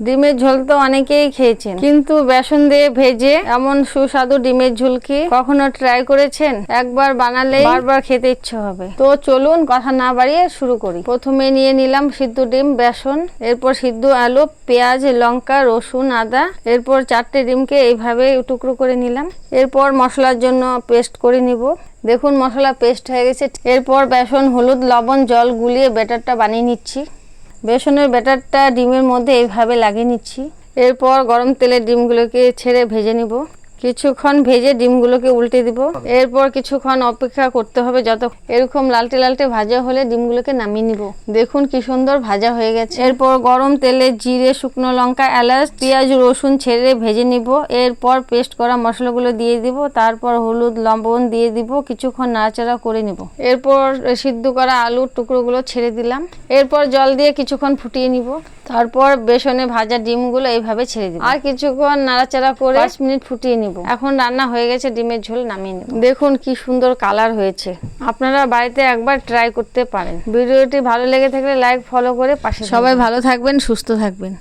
ডিমের ঝোল তো অনেকেই খেয়েছেন, কিন্তু বেসন দিয়ে ভেজে এমন সুস্বাদু ডিমের ঝোল কি কখনো ট্রাই করেছেন? একবার বানালে বারবার খেতে ইচ্ছে হবে। তো চলুন কথা না বাড়িয়ে শুরু করি। প্রথমে নিয়ে নিলাম সিদ্ধ ডিম, বেসন, এরপর সিদ্ধ আলু, পেঁয়াজ, লঙ্কা, রসুন, আদা, এরপর 4টে ডিমকে এইভাবে টুকরো করে নিলাম। এরপর মশলার জন্য পেস্ট করে নিব। দেখুন মশলা পেস্ট হয়ে গেছে। এরপর বেসন, হলুদ, লবণ, জল গুলিয়ে ব্যাটারটা বানিয়ে নিচ্ছি। বেসনের ব্যাটারটা ডিমের মধ্যে এইভাবে লাগিয়ে নিচ্ছি। এরপর গরম তেলে ডিমগুলোকে ছেড়ে ভেজে নিব। কিছুক্ষণ ভেজে ডিমগুলোকে উল্টে দিব। এরপর কিছুক্ষণ অপেক্ষা করতে হবে যত এরকম লালটে লালটে ভাজা হলে ডিমগুলোকে নামিয়ে নিব। দেখুন কি সুন্দর ভাজা হয়ে গেছে। এরপর গরম তেলে জিরে, শুকনো লঙ্কা, এলাচ, পেঁয়াজ, রসুন ছেড়ে ভেজে নিব। এরপর পেস্ট করা মশলাগুলো দিয়ে দিব। তারপর হলুদ, লবণ দিয়ে দিব। কিছুক্ষণ নাড়াচাড়া করে নিব। এরপর সিদ্ধ করা আলুর টুকরোগুলো ছেড়ে দিলাম। এরপর জল দিয়ে কিছুক্ষণ ফুটিয়ে নিব। তারপর বেসনে ভাজা ডিমগুলো এইভাবে ছেড়ে দিব। আর কিছুক্ষণ নাড়াচাড়া করে 5 মিনিট ফুটিয়ে নিব। এখন রান্না হয়ে গেছে, ডিমের ঝোল নামিয়ে নিব। দেখুন কি সুন্দর কালার হয়েছে। আপনারা বাড়িতে একবার ট্রাই করতে পারেন। ভিডিওটি ভালো লেগে থাকলে লাইক, ফলো করে পাশে। সবাই ভালো থাকবেন, সুস্থ থাকবেন।